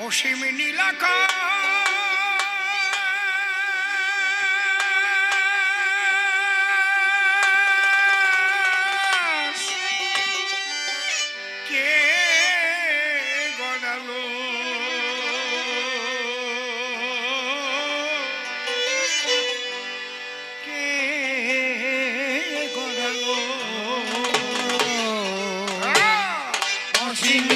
অসীম নীলাকাশ কে গড়ালো কে গড়ালো অসীম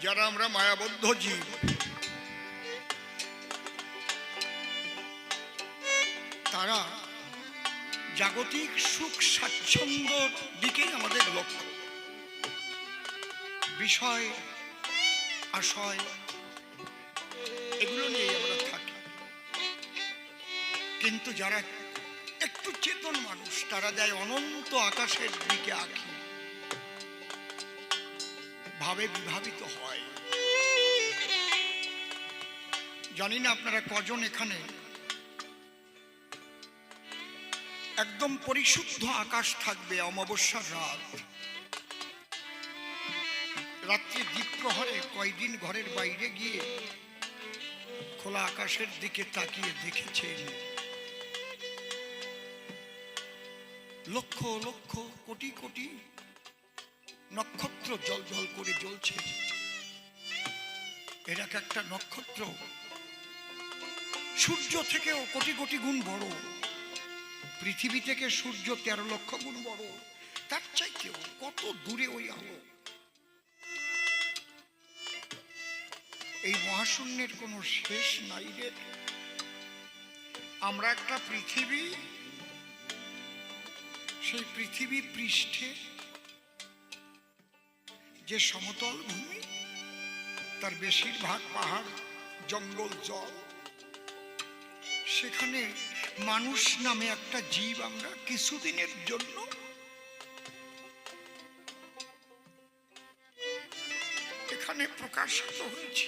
যারা আমরা মায়াবদ্ধ জীব, তারা জাগতিক সুখ স্বাচ্ছন্দ্যর দিকেই আমাদের লক্ষ্য, বিষয় আশয় এগুলো নিয়ে আমরা থাকি। কিন্তু যারা একটু চেতন মানুষ, তারা যায় অনন্ত আকাশের দিকে আঁকি, ভাবে বিভাবিত হয়। জানি না আপনারা কজন এখানে একদম পরিশুদ্ধ আকাশ থাকবে অমাবস্যার রাত, রাত্রি দ্বীপ্রহরে কয়দিন ঘরের বাইরে গিয়ে খোলা আকাশের দিকে তাকিয়ে দেখেছেন লক্ষ লক্ষ কোটি কোটি নক্ষত্র জল জল করে জ্বলছে। এর এক একটা নক্ষত্র সূর্য থেকেও কোটি কোটি গুণ বড়, পৃথিবী থেকে সূর্য 13 লক্ষ গুণ বড়, তার চাইতেও কত দূরে ওই আলো। এই মহাশূন্যের কোনো শেষ নাই রে। আমরা একটা পৃথিবী, সেই পৃথিবী পৃষ্ঠে যে সমতল ভূমি, তার বেশিরভাগ পাহাড় জঙ্গল জল, সেখানে মানুষ নামে একটা জীব আমরা কিছুদিনের জন্য এখানে প্রকাশিত হয়েছি।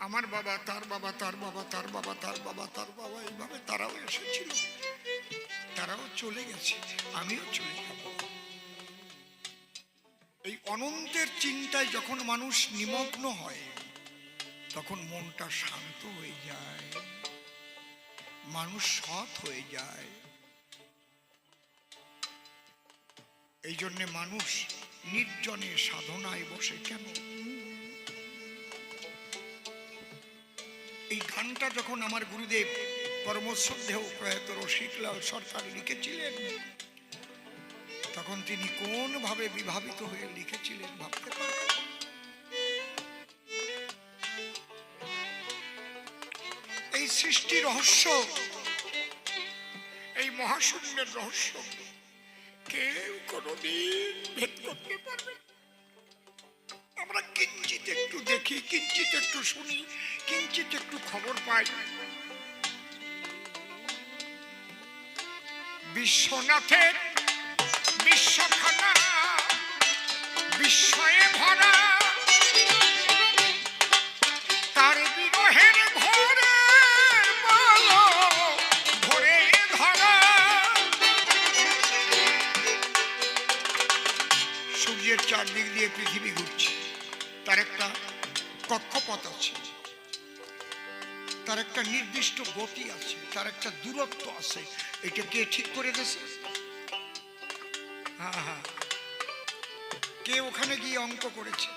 আমার বাবা, তার বাবা, তার বাবা, তার বাবা, তার বাবা, তার বাবা, এইভাবে তারাও এসেছিল, তারাও চলে গেছে, আমিও চলে যাব। এই অনন্তের চিন্তায় যখন মানুষ নিমগ্ন হয়, তখন মনটা শান্ত হয়ে যায়, মানুষ সৎ হয়ে যায়। এই জন্যে মানুষ নির্জনে সাধনায় বসে কেন? এই গানটা যখন আমার গুরুদেব পরমশ্রদ্ধেয় প্রয়াত রসিকলাল সরকার লিখেছিলেন, তখন তিনি কোন ভাবে বিভাবিত হয়ে লিখেছিলেন ভাবতে পারেন? এই সৃষ্টি রহস্য, এই মহাশূন্যের রহস্য কেউ কোনদিন ভেদ করতে পারবে না। আমরা কিঞ্চিত একটু দেখি, কিঞ্চিত একটু শুনি, কিঞ্চিত একটু খবর পাই। বিশ্বনাথের বিশ্বখানা বিস্ময়ে ভরা, তার বিরহের ঘোরে বলো ঘোরে ধরা। সূর্যের চারদিক দিয়ে পৃথিবী ঘুরছে, তার একটা কক্ষপথ আছে, তার একটা নির্দিষ্ট গতি আছে, তার একটা দূরত্ব আছে। এটা কে ঠিক করে দিয়েছে? হ্যাঁ, কে ওখানে গিয়ে অঙ্ক করেছে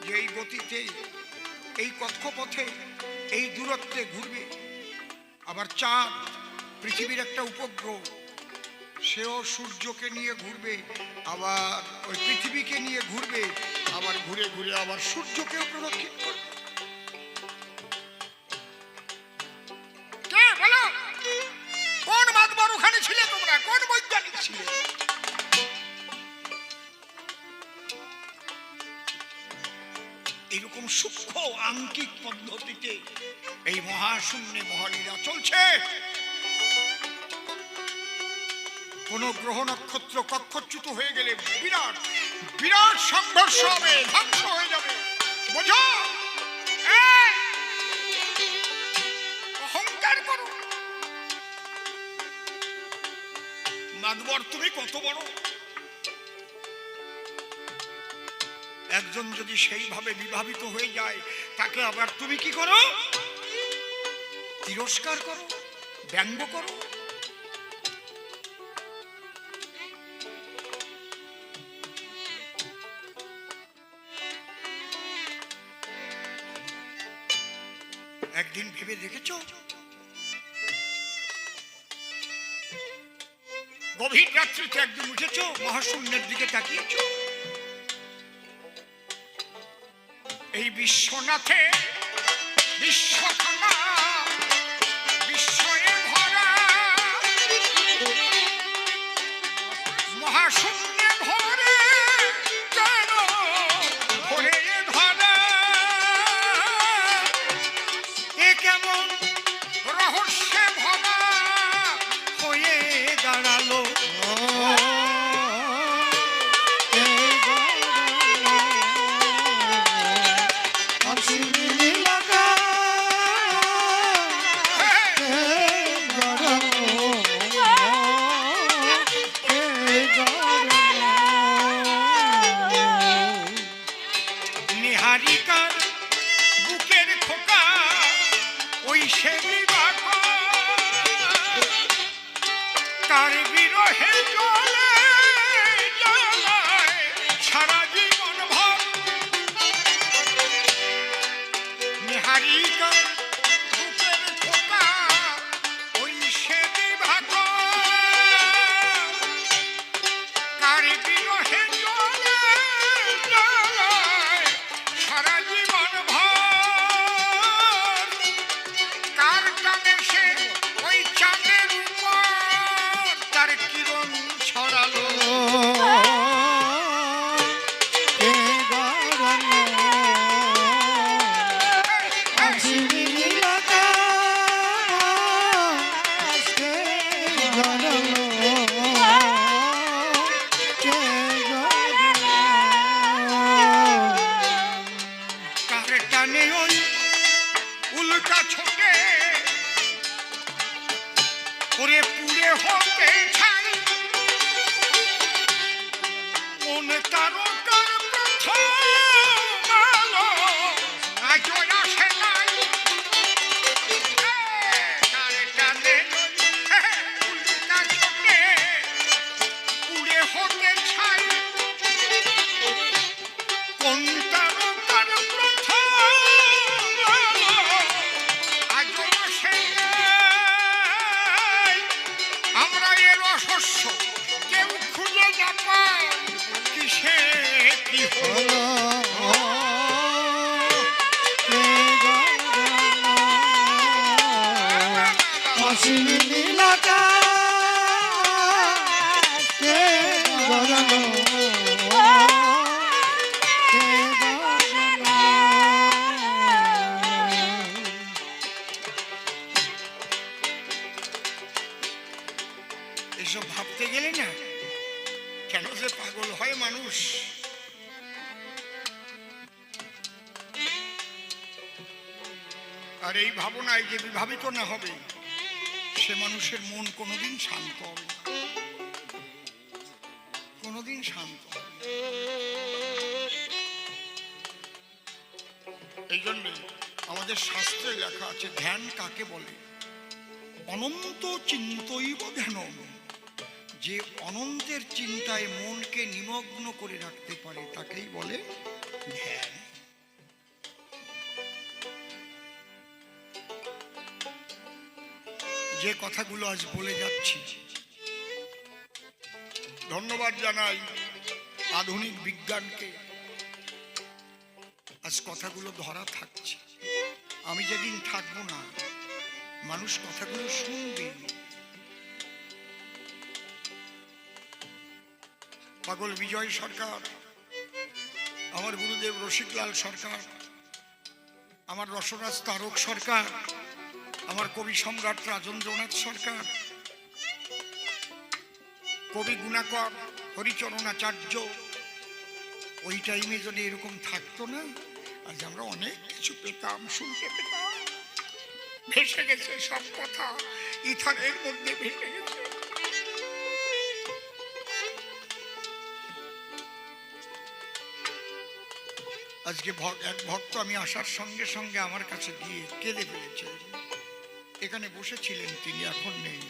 যে এই গতিতে, এই কক্ষপথে, এই দূরত্বে ঘুরবে। আবার চাঁদ পৃথিবীর একটা উপগ্রহ, সেও সূর্যকে নিয়ে ঘুরবে, আবার ওই পৃথিবীকে নিয়ে ঘুরবে, আবার ঘুরে ঘুরে আবার সূর্যকেও প্রদক্ষিণ করবে। কে বলো, কোন মাতবার ওখানে ছিলে তোমরা? কোন বৈজ্ঞানিক ছিলে? এরকম সূক্ষ্ম আঙ্কিক পদ্ধতিতে এই মহাশূন্যে মহালীলা চলছে। কোন গ্রহ নক্ষত্র কক্ষচ্যুত হয়ে গেলে বিরাট বিরাট সংঘর্ষ হবে, ধ্বংস হয়ে যাবে। বোঝো, অহংকার করো। মাতবর তুমি কত বড়? একজন যদি সেইভাবে বিভাবিত হয়ে যায়, তাকে আবার তুমি কি করো? তিরস্কার করো, ব্যঙ্গ করো। একদিন ভেবে দেখেছো, গভীর রাত্রিতে একদিন উঠেছো, মহাশূন্যের দিকে তাকিয়েছো, এই বিশ্বনাথে বিশ্বখানা বিস্ময়ে ভরা, মহাশূন্যে ভরে যেন ভরে ধরা। এ কেমন রহস্যে ভরা হয়ে দাঁড়ালো, বুকের খোকা ওই সে বিবাহ, তার বিরহে জ্বলে জ্বালায় সারা জীবন ভর। নিহারিকার বুকের খোকা ওই সে বিবাহ, তার বিরহে জ্বলে জ্বালায় সারা জীবন ভর। কার টানে সে ওই চাঁদের উপর তার কিরণ ছড়ালো, কার টানে ওই উল্কা ছোটে করে পুড়ে হতে ছাই। কোন তারকার প্রথম আলো আজও আসে নাই, কার টানে উল্কা ছোটে পুড়ে হতে ছাই। কোন তারকার প্রথম আলো আজও আসে নাই। আমরা এর রহস্য কেউ খুঁজে না পাই, কিসে কি হলো। Así নীলাকাশে গড়ালো এসব ভাবতে গেলে না কেন যে পাগল হয় মানুষ। আর এই ভাবনায় যে বিভাবিত না হবে সে মানুষের মন কোনোদিন শান্ত হবে না, কোনোদিন শান্ত হবে না। এই জন্য আমাদের শাস্ত্রে লেখা আছে ধ্যান কাকে বলে? অনন্ত চিন্তৈব ধ্যানম। যে অনন্তের চিন্তায় মনকে নিমগ্ন করে রাখতে পারে তাকেই বলে ধ্যান। যে কথাগুলো আজ বলে যাচ্ছি, ধন্যবাদ জানাই আধুনিক বিজ্ঞানকে, আজ কথাগুলো ধরা থাকছে। আমি যেদিন থাকবো না মানুষ কথাগুলো শুনবে। পাগল বিজয় সরকার, আমার গুরুদেব রসিকলাল সরকার, আমার রসরাজ তারক সরকার, আমার কবি সম্রাট রাজেন্দ্রনাথ সরকার, কবি গুণাকর হরিচরণ আচার্য, ওই টাইমে যদি এরকম থাকতো না আজ আমরা অনেক কিছু পেতাম, শুনতে পেতাম। ভেসে গেছে সব কথা, ইথানের মধ্যে ভেসে গেছে। আজকে এক ভক্ত আমি আসার সঙ্গে সঙ্গে আমার কাছে গিয়ে কেঁদে ফেলেছে। এখানে বসেছিলেন তিনি, এখন নেই।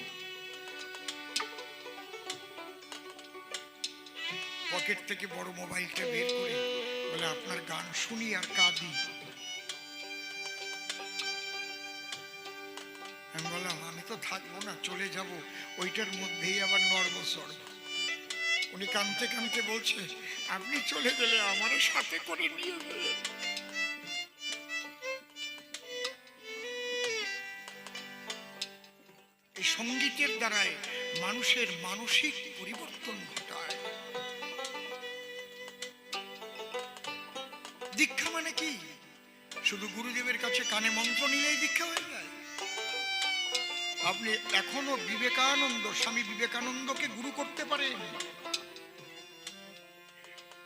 পকেট থেকে বড় মোবাইলটা বের করে বলে আপনার গান শুনি আর কাঁদি। আমি বললাম আমি তো থাকবো না, চলে যাব, ওইটার মধ্যেই আবার নড়বসড়। উনি কাঁদতে কাঁদতে বলছে আপনি চলে গেলে আমার সাথে করে নিয়ে গেলেন। এই সঙ্গীতের দ্বারায় মানুষের মানসিক পরিবর্তন ঘটায়। দীক্ষা মানে কি? শুধু গুরুদেবের কাছে কানে মন্ত্র নিলেই দীক্ষা হয়ে যায়? আপনি এখনো বিবেকানন্দ, স্বামী বিবেকানন্দকে গুরু করতে পারেন।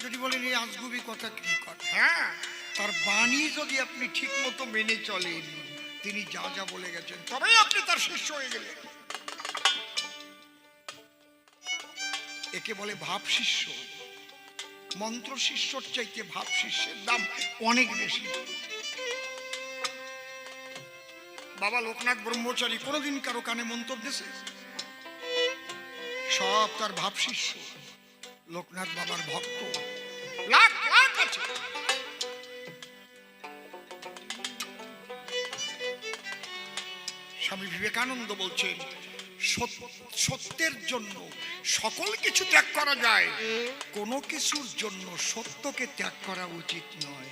যদি বলেন এই আজগুবি কথা কি কথা, হ্যাঁ, তার বাণী যদি আপনি ঠিক মতো মেনে চলেন, তিনি যা যা বলে গেছেন, তবেই আপনি তার শিষ্য হয়ে গেলেন। একে বলে ভাব শিষ্য। মন্ত্র শিষ্যর চাইতে ভাব শিষ্যের দাম অনেক বেশি। বাবা লোকনাথ ব্রহ্মচারী কোনোদিন কারো কানে মন্ত্র দিয়েছে? সব তার ভাব শিষ্য। লোকনাথ বাবার ভক্ত লাখ লাখ আছে। স্বামী বিবেকানন্দ বলছেন সত্যের জন্য সকল কিছু ত্যাগ করা যায়, কোনো কিছুর জন্য সত্যকে ত্যাগ করা উচিত নয়।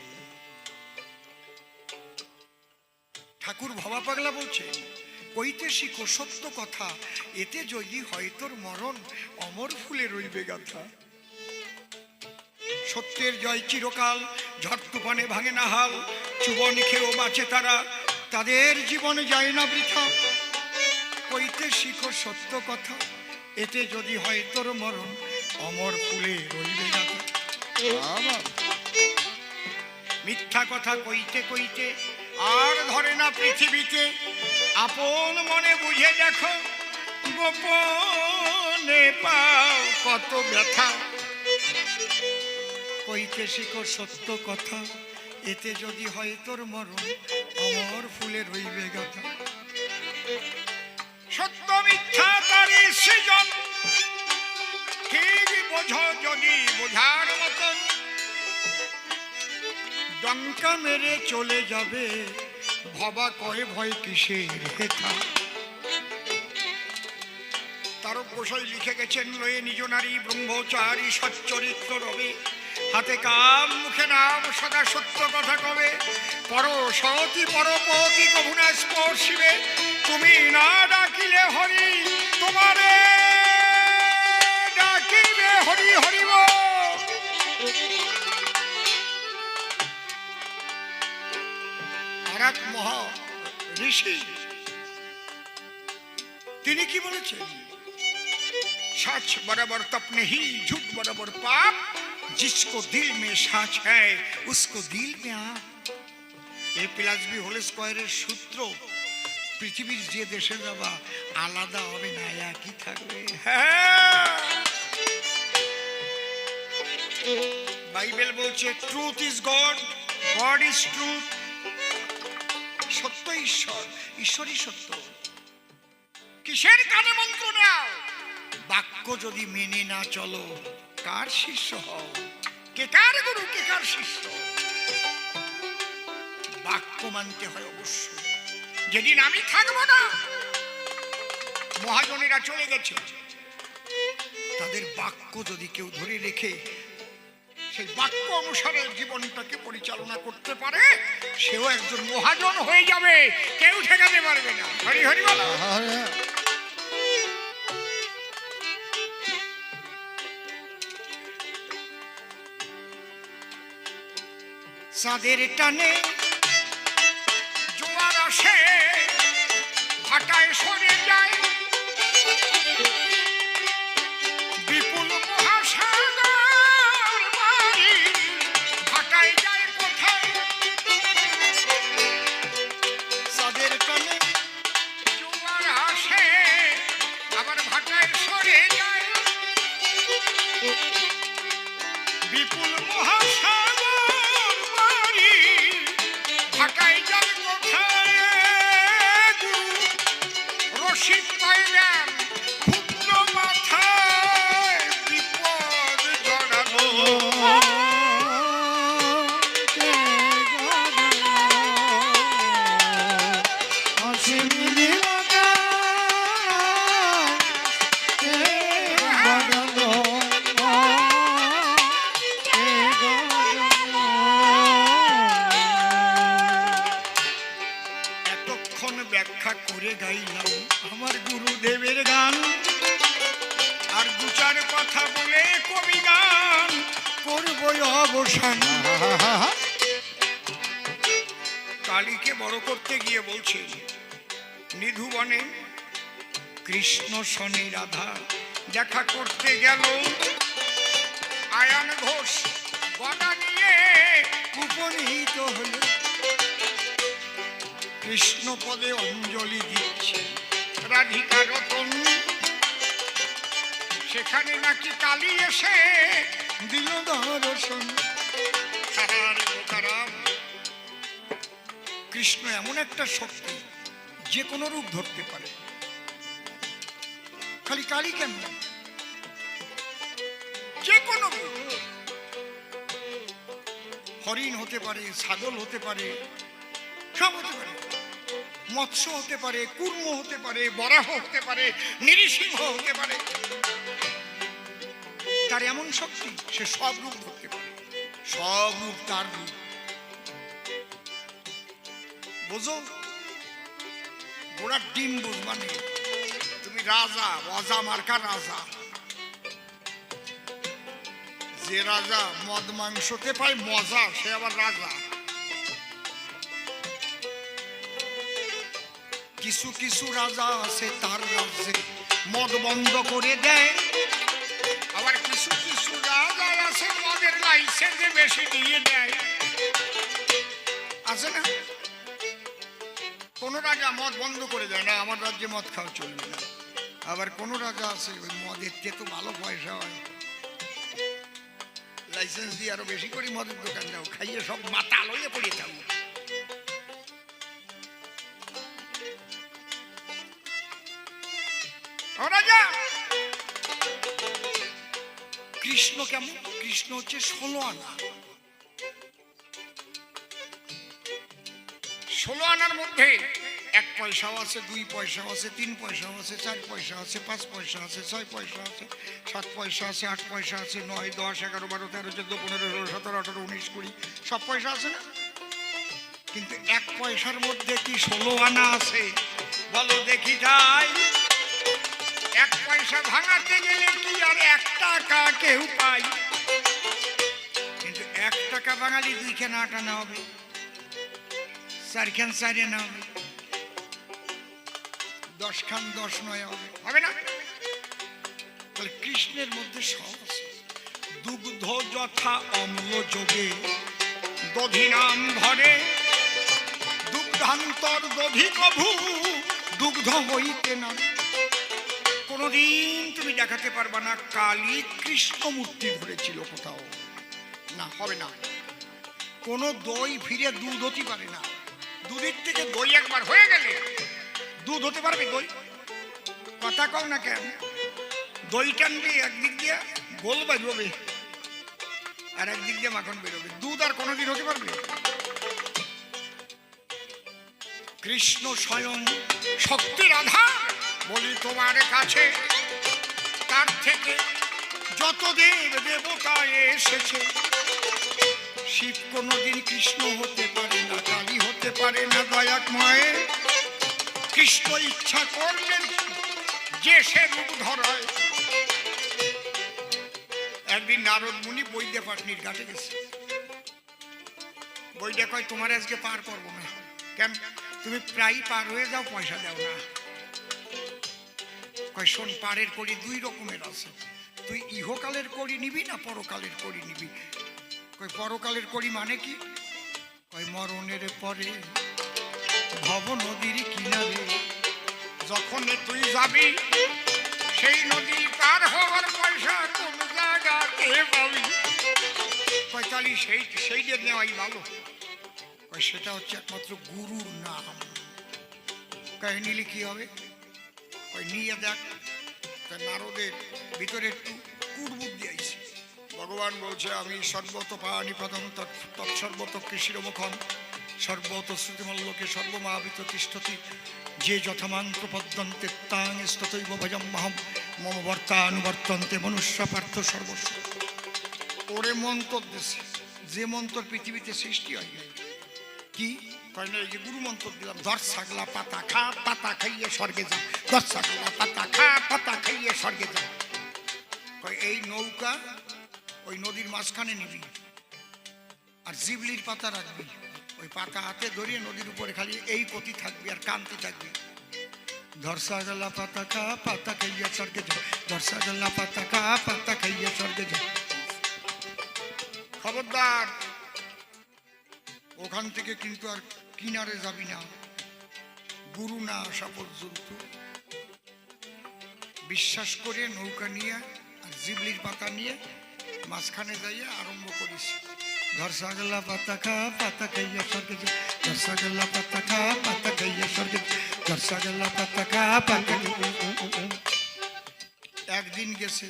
ঠাকুর ভবা পাগলা বলছেন কইতে শিখো সত্য কথা, এতে যদি হয় তোর মরণ, অমর ফুলে রইবে গাথা। সত্যের জয় চিরকাল, ঝড় তুফানে ভাঙে না হাল, চুবন খেয়েও বাঁচে তারা, তাদের জীবনে যায় না বৃথা। কইতে শিখো সত্য কথা, এতে যদি হয় তোর মরণ, অমর ফুলে রইবে গাথা। মিথ্যা কথা কইতে কইতে আর ধরে না পৃথিবীতে, আপন মনে বুঝে দেখো, গোপনে পাও কত ব্যথা। কইতে শিখো সত্য কথা, এতে যদি হয় তোর মরণ, অমর ফুলে রইবে গাথা। সত্য মিথ্যা তারই সৃজন, ঠিক বোঝো যদি বোঝার মতন, ডঙ্কা মেরে চলে যাবে, ভবা কয়ে ভয় কিসের হেথা। তারক গোসাই লিখে গেছেন লয়ে নিজ নারী ব্রহ্মচারী সচ্চরিত্র রবে, হাতে কাম মুখে নাম সদা সত্য কথা কবে, পর সতী পরপতি কভু না স্পর্শিবে, তুমি না ডাকিলে আর এক মহা ঋষি, তিনি কি বলেছেন? सच बराबर तप नहीं, झूठ बराबर पाप, जिसको दिल में साच है उसको दिल में आप। এই প্লাস বি হোল স্কয়ারের সূত্র পৃথিবীর যে দেশের বাবা আলাদা হবে না, একই থাকবে। বাইবেল বলছে truth is god, god is truth. সত্য ঈশ্বর, ঈশ্বরই সত্য। কিসের কানে মন্ত্র নাও? বাক্য যদি মেনে না চলো, কার শিষ্য হও? কে কার গুরু, কে কার শিষ্য? বাক্য মানতে হয় অবশ্যই। যেদিন আমি থাকবো না, মহাজনেরা চলে গেছে, তাদের বাক্য যদি কেউ ধরে রেখে সেই বাক্য অনুসারে জীবনটাকে পরিচালনা করতে পারে, সেও একজন মহাজন হয়ে যাবে, কেউ ঠেকাতে পারবে না। হরি হরি বলো। চাঁদের টানে জোয়ার আসে, ভাটায় সরে যায় বিপুল মহাসাগর বাড়ি, ভাটায় যায় কোথায়? চাঁদের টানে জোয়ার আসে, আবার ভাটায় সরে যায় বিপুল মহাসাগর, ভাটায় যায় কোথায়? গুরু রশিদ পাইলেন ক্ষুদ্র মাথায়, বিপদ জড়ানো। ব্যাখ্যা করে গাইলাম আমার গুরুদেবের গান, আর দু চার কথা বলে কবি গান করবই অবসান। কালীকে বড় করতে গিয়ে বলছে, নিধুবনে কৃষ্ণ শনি রাধা দেখা করতে গেল, আয়ান ঘোষ গদা নিয়ে উপনীত হল, কৃষ্ণ পদে অঞ্জলি দিচ্ছে রাধিকা রতন। সেখানে নাকি কালী এসে দিল দর্শন। কৃষ্ণ এমন একটা শক্তি, যে কোনো রূপ ধরতে পারে। খালি কালী কেন, যে কোনো রূপ। হরিণ হতে পারে, ছাগল হতে পারে, সব হতে পারে। মৎস্য হতে পারে, কুর্ম হতে পারে, বরাহ হতে পারে, নৃসিংহ হতে পারে। তার এমন শক্তি, সে সব রূপ ধরতে পারে, সব রূপ তার রূপ। বোঝো, গোড়ার ডিম বুঝবা নেই। তুমি রাজা, অজা মার্কা রাজা। যে রাজা মদ মাংসতে পায় মজা, সে আবার রাজা। কিছু কিছু রাজা আছে তার রাজ্যে মদ বন্ধ করে দেয়, আবার কিছু কিছু রাজা আছে মদের লাইসেন্স বেশি দিয়ে দেয়। আছে না? কোন রাজা মদ বন্ধ করে দেয় না, আমার রাজ্যে মদ খাওয়া চলবে না। আবার কোন রাজা আছে ওই মদের তো ভালো পয়সা হয়, লাইসেন্স দিয়ে আরো বেশি করে মদের দোকান দাও, খাইয়ে সব মাতাল হয়ে পড়ে থাকবো। কৃষ্ণ কেমন? কৃষ্ণ হচ্ছে 16 আনা। 16 আনার মধ্যে 1 পয়সাও আছে, 2 পয়সাও আছে, 3 পয়সাও আছে, 4 পয়সা আছে, 5 পয়সা আছে, 6 পয়সা আছে, 7 পয়সা আছে, 8 পয়সা আছে, 9, 10, 11, 12, 13, 14, 15, 16, 17, 18, 19, 20 সব পয়সা আছে না? কিন্তু 1 পয়সার মধ্যে কি 16 আনা আছে? বলো দেখি যাই। 1 পয়সা ভাঙাতে গেলে কি আর 1 টাকা কেউ পাই? কিন্তু 1 টাকা বাঙালি 2 খানা আটা না হবে। 4 খান 4 না হবে, 10 খান 10 নয় হবে, হবে না? তাহলে কৃষ্ণের মধ্যে সব আছে। দুগ্ধ যথা অম্ল যোগে দধি নাম ধরে, দুগ্ধান্তর দধি কভু দুগ্ধ হইতে না। কোনদিন তুমি দেখাতে পারবা না কালী কৃষ্ণ মূর্তি ধরেছিল কোথাও, না, হবে না। কোন দই ফিরে দুধ হতে পারে না। দুধের থেকে দই একবার হয়ে গেলে দুধ হতে পারবে? দই কথা কও না কেন? দই টানবে একদিক দিয়ে গোল বেরোবে, আর একদিক দিয়ে মাখন বেরোবে, দুধ আর কোনোদিন হতে পারবে? কৃষ্ণ স্বয়ং শক্তির আধার বলি তোমার কাছে, তার থেকে যত দেব দেবতা এসেছে, শিব কোনোদিন কৃষ্ণ হতে পারে না, কালী হতে পারে না। দয়াময় কৃষ্ণ ইচ্ছা করলেন যে সে রূপ ধরায়। একদিন নারদ মুনি বৈদ্য পাটনির ঘাটে গেছে। বৈদ্য কয় তোমার আজকে পার করবো না। কেন? তুমি প্রায় পার হয়ে যাও, পয়সা দাও না। কয় শোন, পারের কড়ি 2 রকমের আছে, তুই ইহকালের কড়ি নিবি না পরকালের কড়ি নিবি? কই পরকালের কড়ি মানে কি? কই মরণের পরে ভব নদীর কিনারে যখন তুই যাবি, সেই নদী পার হওয়ার পয়সা কোন জায়গাতে পাবি? কই তাহলে সেই যে নেওয়াই ভালো। কই সেটা হচ্ছে একমাত্র গুরুর নাম। কই নিলে কি হবে? কই নিয়ে দেখ। নারদের ভিতরে একটু কুড়বুদ্ধি আইছে। ভগবান বলছে আমি সর্বত পানি প্রথম তৎসর্বত কৃষিরমুখম সর্বত শ্রুতিমল্লোকে সর্বমাবিত তিষ্ঠতি, যে যথামান্ত্র পদ্যন্তে তাং স্ততৈব ভজম মহম মম বর্তানুবর্তন্তে মনুষ্য পার্থ সর্বস্ব। ওরে মন্তর দেশে যে মন্তর পৃথিবীতে সৃষ্টি হয় নাই। কি কয় না? এই যে গুরু মন্ত্র দিলাম, ধর ছাগলা পাতা খা, পাতা খাইয়ে স্বর্গে যা, ধর ছাগলা পাতা খা, পাতা খাইয়ে স্বর্গে যা। কয় এই নৌকা ওই নদীর মাঝখানে নিবি, আর জিবলির পাতা রাখবি, ওই পাতা হাতে ধরিয়ে নদীর উপরে খালি এই পতি থাকবি আর কান্তি থাকবি। ধরসা গলা পাতা খা, পাতা খাইয়ে স্বর্গে যা, ধরসা গলা পাতা খা, পাতা খাইয়ে স্বর্গে যা। খবরদার, ওখান থেকে কিন্তু আর কিনারে যাবি না, গুরু না আসা পর্যন্ত। বিশ্বাস করে নৌকা নিয়ে আর জিবলির পাতা নিয়ে মাঝখানে যাইয়া আরম্ভ করিস। ধরসা গলা পাতা খা, পাতা খাইয়া স্বর্গে যা, ধরসা গলা পাতা খা, পাতা খাইয়া স্বর্গে যা, ধরসা গলা পাতা খা, পাতা। একদিন গেছে,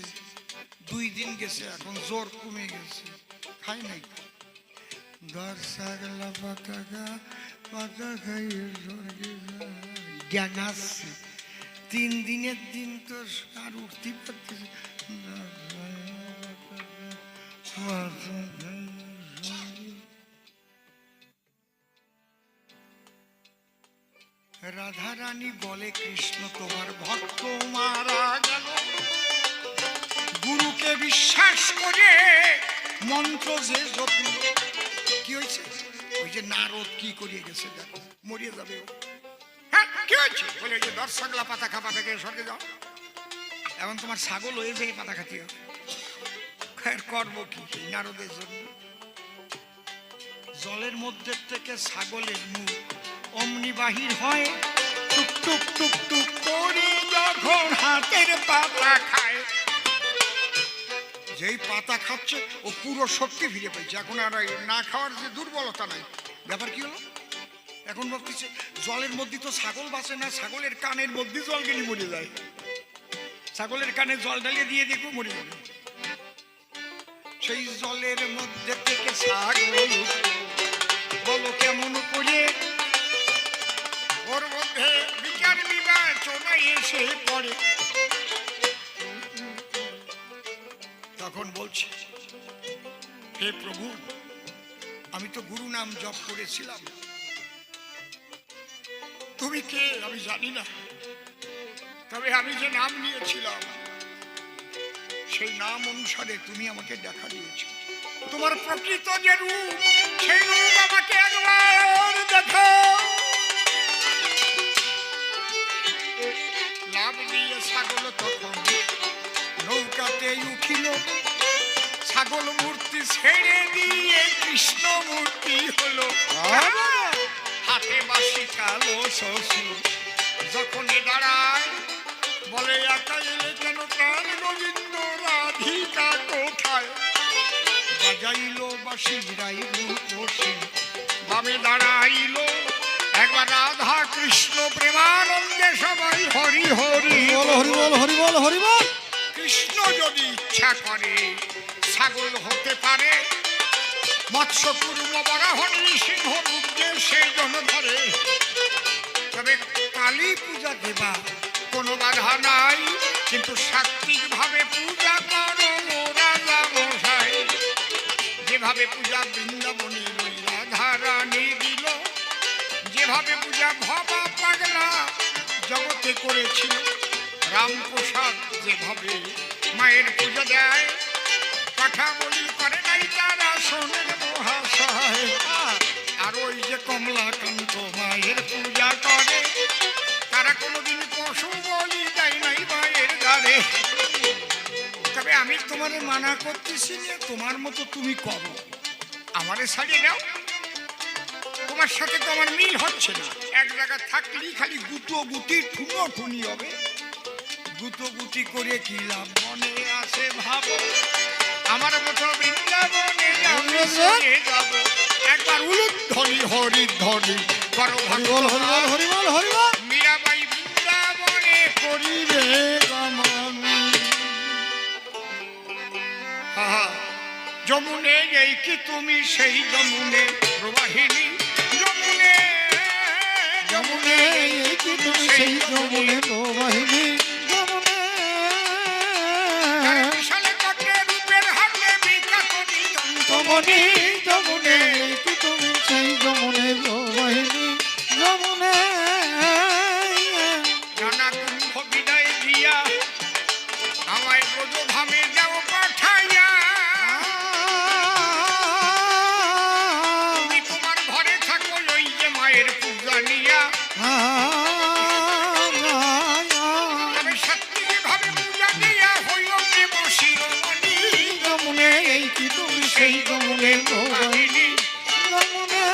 2 দিন গেছে, এখন জোর কমে গেছে, খাই নাই। ধরসা গলা পাতা খা, পাতা খাইয়া স্বর্গে যা। জ্ঞান আসছে, 3 দিনের দিন তো আর উঠতে পারতেছে। রাধা রানী বলে কৃষ্ণ তোমার ভক্ত মারা গেল, গুরুকে বিশ্বাস করে মন্ত্র যে জপল। কি হয়েছে? ওই যে নারদ কি করিয়ে গেছে, দেখো মরিয়ে যাবে। হ্যাঁ কি হয়েছে? বলে যে দশ ছাগলা পাতা খা, পাতা খেয়ে স্বর্গে যাও। এখন তোমার ছাগল হয়ে যায় পাতা খাতি হবে, করবো কি নারদের জন্য? জলের মধ্যে থেকে ছাগলের মুখ অমনি বাহির হয়, টুক টুক টুক টুক করে যখন হাতের পাতা খায়। যেই পাতা খাচ্ছে ও পুরো শক্তি ফিরে পেয়েছে, এখন আর না খাওয়ার যে দুর্বলতা নাই। ব্যাপার কি হলো? এখন ভাবতেছে জলের মধ্যে তো ছাগল বাঁচে না, ছাগলের কানের মধ্যে জল গেলে মরে যায়, ছাগলের কানে জল ঢালিয়ে দিয়ে দেখো মরে যাবে। সেই জলের মধ্যে থেকে ছাগল বলো কেমন করে, ওর মধ্যে বিচার বিবেচনা এসে পড়ে। তখন বলছে হে প্রভু, আমি তো গুরু নাম জপ করেছিলাম, তুমি কে আমি জানি না, তবে আমি যে নাম নিয়েছিলাম সেই নাম অনুসারে তুমি আমাকে দেখা দিয়েছ। তোমার প্রকৃত যে রূপ সেই রূপ আমাকে একবার দেখাও। লাভ দিয়ে ছাগল তখন নৌকাতে উঠিল, ছাগল মূর্তি ছেড়ে দিয়ে কৃষ্ণ মূর্তি হলো। হাতে বাসি কালো শ্বশুর যখন দাঁড়ায় বলে একা এলে কেন প্রাণ গোবিন্দ রাধিকা কোথায়? বাজাইলো বাসি রাইলো বসি বামে দাঁড়াইলো একবার রাধা কৃষ্ণ প্রেমানন্দে সবাই হরি হরি বল হরি বল হরি বল হরি বল। কৃষ্ণ যদি ইচ্ছা করে ছাগল হতে পারে, মৎস্য কুর্ম বরাহ সিংহ রূপ যে সেই জন্য ধরে। তবে কালী পূজা দেবা কোনো বাধা নাই, কিন্তু সাত্বিক ভাবে পূজা করো রাজা মশাই। যেভাবে পূজা বৃন্দাবনে রাধা রানী দিল, যেভাবে পূজা ভবা পাগলা জগতে করেছিল, রামপ্রসাদ যেভাবে মায়ের পুজো দেয়, কথা বলি করে নাই তারা শোনেন মহাশয়। আর ওই যে কমলাকান্ত মায়ের পূজা করে, তারা কোনোদিন পশু বলি দেয় নাই মায়ের দ্বারে। তবে আমি তোমার মানা করতেছি যে তোমার মতো তুমি করো, আমারে ছাড়িয়ে দাও। তোমার সাথে তো আমার মিল হচ্ছে না। এক জায়গায় থাকলেই খালি গুটো গুটি ঠুনো ঠুনি হবে। গুটো গুটি করে কি লাভ? মনে আসে ভাবো আমার মতো বৃন্দাবনে আমি চলে যাব। একবার উলুধ্বনি হরিধ্বনি করো হরি বল হরি বল হরি বল হরি বল। মীরাবাই বৃন্দাবনে করিবে গমন। যমুনে এই কি তুমি সেই যমুনে প্রবাহিনী, যমুনে যমুনে এই কি তুমি সেই যমুনে প্রবাহিনী, যমুনে বিশালে কটে রূপের হাতে বিকাতনী যমুনে যমুনে এই কি তুমি সেই যমুনে প্রবাহিনী, যমুনে নানা কুম্ভ বিদায় দিয়া আমায় ব্রজধামে যাও পাঠাইয়া। তুমি তোমার ঘরে থাকো ওই যে মায়ের পূজা নিয়া। তবে সাত্বিক ভাবে পূজা দিয়া হইল প্রেম শিরোমণি, যমুনে এই কি তুমি সেই যমুনে প্রবাহিনী, যমুনে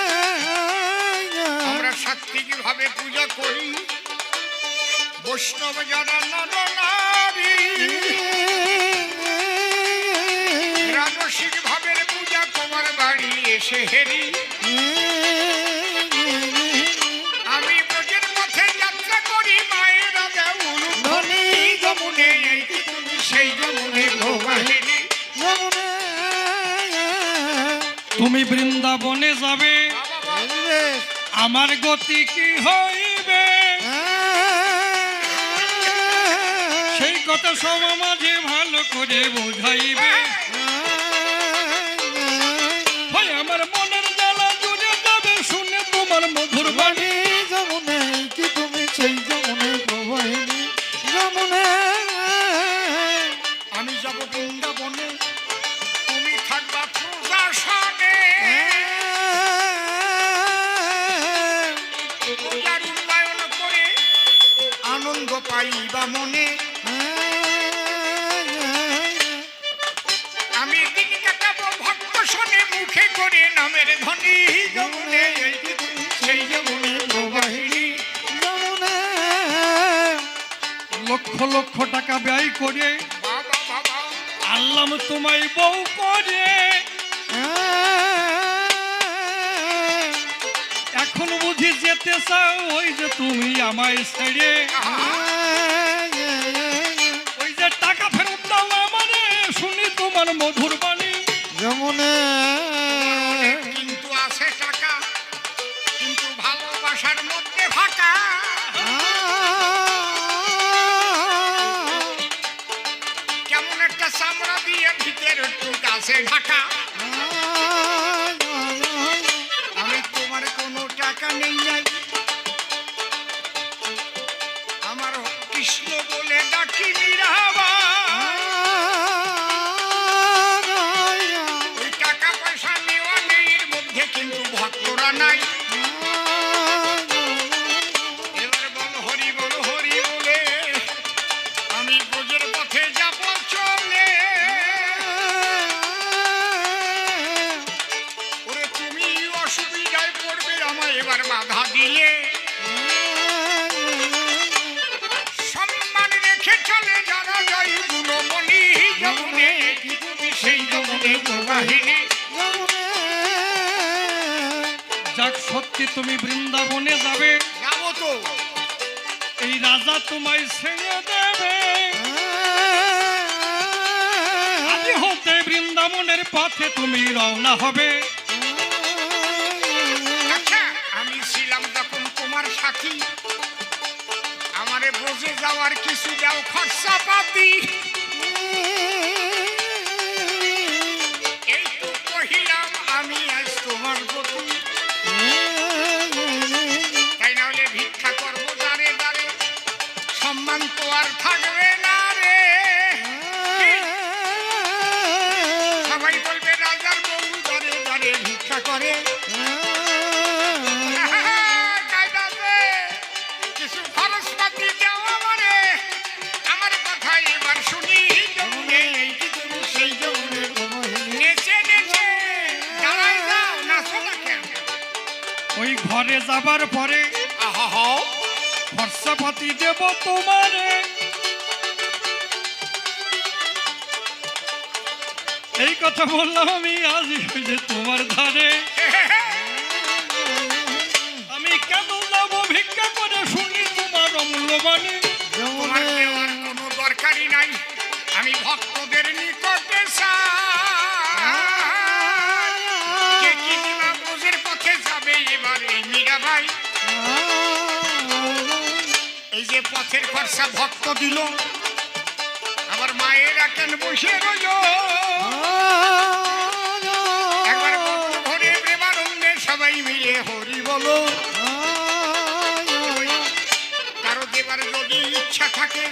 আমরা সাত্বিক ভাবে পূজা করি, বৈষ্ণব যারা নর নারী রাজসিক ভাবের পূজা তোমার বাড়ি এসে হেরি। আমি ব্রজের পথে যাত্রা করি মায়ের উলুধ্বনি, যমুনে এই কি তুমি সেই যমুনে প্রবাহিনী। যমুনে তুমি বৃন্দাবনে যাবে, আমার গতি কি হইবে? সেই কথা সব মাঝে ভালো করে বোঝাইবে। ভাই আমার মনের জ্বালা জুড়ে যাবে শুনে তোমার মধুর বাণী। যমুনে কি তুমি সেই যমুনে প্রবাহিনী, যমুনে আমি যাব বৃন্দাবনে, তুমি থাকবা প্রশাসনে। পূজার উন্নয়ন করে আনন্দ পাইবা মনে। আমি দিন কাটাবো ভক্ত শোনে মুখে করে নামের ধ্বনি, যমুনে এই কি তুমি সেই যমুনে প্রবাহিনী। যমুনে লক্ষ লক্ষ টাকা ব্যয় করে বাবা বাবা আল্লাম তোমায় বউ করে, এখন বুঝি যেতে চাও ওই যে তুমি আমায় ছেড়ে। ওই যে টাকা ফেরত দাও আমারে শুনি তোমার মধুর বাণী। যমুনে কিন্তু আছে টাকা, কিন্তু ভালোবাসার মধ্যে ফাঁকা। কেমন একটা চামড়া দিয়ে ভিতরে টুক আছে ঢাকা। আমি তোমার কোনো টাকা নেই নাই, আমার কৃষ্ণ বলে ডাকি মীরাবাই। ওই টাকা সত্যি তুমি বৃন্দাবনে যাবে, যাবো তো। এই রাজা তোমায় ছেড়ে দেবে। আজ হতে বৃন্দাবনের পথে তুমি রওনা হবে। আচ্ছা, আমি ছিলাম যখন তোমার সাথী, আমারে বসে যাওয়ার কিছু দাও খরচা পাতি। এই তো কহিলাম আমি আজ তোমার প্রতি, তাই না হলে ভিক্ষা করবো দাঁড়ে দাঁড়ে, সম্মান তো আর থাকবে না রে। সবাই বলবে রাজার বউ দাঁড়ে দাঁড়ে ভিক্ষা করে। কায়দা আছে, কিছু খরচপাতি দাও আমারে। আমার কথা এবার শুনি, যমুনে এই কি তুমি সেই যমুনে নেচে নেচে দাঁড়ায় যাও, নাচো না কেন? ওই ঘরে যাবার পরে আহা, খরচাপাতি দেব তোমারে। এই কথা বললাম আমি আজ যে তোমার ধারে। আমি কেন যাবো ভিক্ষা করে, শুনি তোমার অমূল্যবাণী। তোমার দেওয়ার কোনো দরকারই নাই, আমি ভক্তদের নিকটে চাই। কে কি দিবা বোঝের পথে যাবে এবার এই মীরা ভাই। এই যে পথের খরচা ভক্ত দিল, আবার মায়েরা কেন বসে রইল। একবার ঘরে প্রেমানন্দে সবাই মিলে হরি বলো। কারো দেবার যদি ইচ্ছা থাকে